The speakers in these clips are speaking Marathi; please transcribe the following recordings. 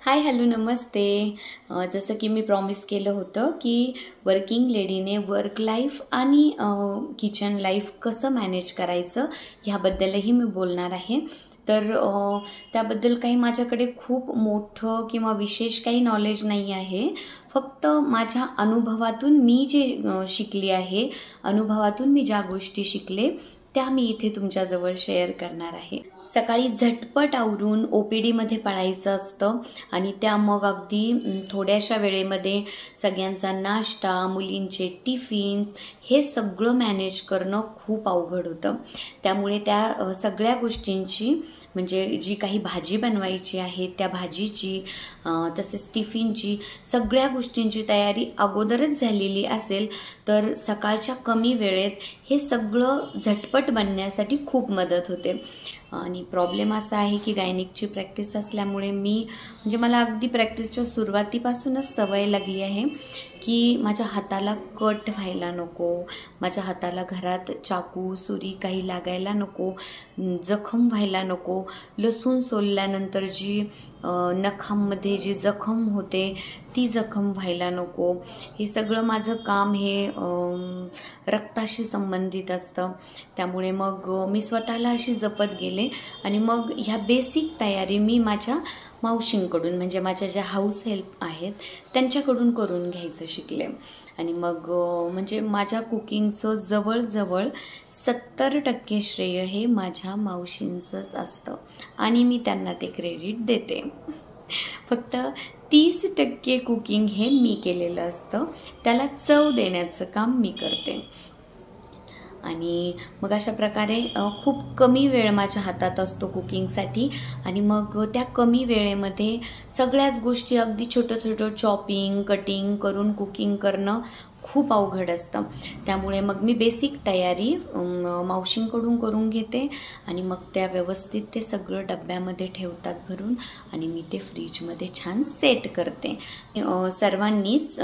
हाय हॅलो नमस्ते. जसं की मी प्रॉमिस केलं होतं की वर्किंग लेडीने वर्क लाईफ आणि किचन लाईफ कसं मॅनेज करायचं ह्याबद्दलही मी बोलणार आहे. तर त्याबद्दल काही माझ्याकडे खूप मोठं किंवा विशेष काही नॉलेज नाही आहे. फक्त माझ्या अनुभवातून मी जे शिकली आहे, अनुभवातून मी ज्या गोष्टी शिकले त्या मी इथे तुमच्याजवळ शेअर करणार आहे. सकाळी झटपट आवरून OPD मध्ये पळायचं असतं आणि त्या मग अगदी थोड्याशा वेळेमध्ये सगळ्यांचा नाश्ता, मुलींचे टिफिन्स हे सगळं मॅनेज करणं खूप अवघड होतं. त्यामुळे त्या सगळ्या गोष्टींची म्हणजे जी काही भाजी बनवायची आहे त्या भाजीची तसेच टिफिनची सगळ्या गोष्टींची तयारी अगोदरच झालेली असेल तर सकाळच्या कमी वेळेत हे सगळं झटपट बनण्यासाठी खूप मदत होते. आणि प्रॉब्लेम असा आहे की गायनिकची प्रॅक्टिस असल्यामुळे म्हणजे मला अगदी प्रॅक्टिसच्या सुरुवातीपासूनच सवय लागली आहे की माझ्या हाताला कट व्हायला नको, माझ्या हाताला घरात चाकू सुरी काही लागायला नको, जखम व्हायला नको, लसूण सोलल्यानंतर जी नखांमध्ये जी जखम होते ती जखम व्हायला नको. हे सगळं माझं काम हे रक्ताशी संबंधित असतं. त्यामुळे मग मी स्वतःला अशी जपत गेले आणि मग ह्या बेसिक तयारी मी माझ्या मावशींकडून म्हणजे माझ्या ज्या हाऊस हेल्प आहेत त्यांच्याकडून करून घ्यायचं शिकले. आणि मग म्हणजे माझ्या कुकिंगचं जवळजवळ 70% श्रेय हे माझ्या मावशींचंच असतं आणि मी त्यांना ते क्रेडिट देते. फक्त 30% कुकिंग हे मी केलेलं असतं, त्याला चव देण्याचं काम मी करते. आणि मग अशा प्रकारे खूप कमी वेळ माझ्या हातात असतो कुकिंगसाठी आणि मग त्या कमी वेळेमध्ये सगळ्याच गोष्टी अगदी छोटं छोटं चॉपिंग कटिंग करून कुकिंग करणं खूप अवघड असतं. त्यामुळे मग मी बेसिक तयारी मावशींकडून करून घेते आणि मग त्या व्यवस्थित ते सगळं डब्यामध्ये ठेवतात भरून आणि मी ते फ्रीजमध्ये छान सेट करते. सर्वांनीच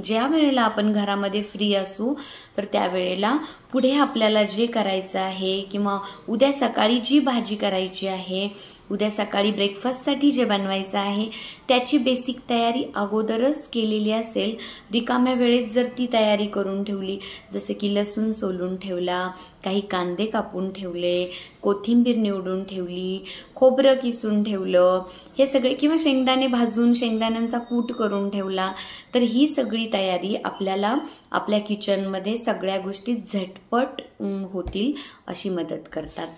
ज्या वेळेला आपण घरामध्ये फ्री असू तर त्यावेळेला पुढे आपल्याला जे करायचं आहे किंवा उद्या सकाळी जी भाजी करायची आहे, उद्या सकाळी ब्रेकफास्टसाठी जे बनवायचं आहे त्याची बेसिक तयारी अगोदरच केलेली असेल. रिकाम्या वेळेत जर ती तयारी करून ठेवली, जसे की लसूण सोलून ठेवला, काही कांदे कापून ठेवले, कोथिंबीर निवडून ठेवली, खोबरं किसून ठेवलं, हे सगळे किंवा शेंगदाणे भाजून शेंगदाण्यांचा कूट करून ठेवला, तर ही सगळी तयारी आपल्याला आपल्या किचनमध्ये सगळ्या गोष्टी झटपट होतील अशी मदत करतात.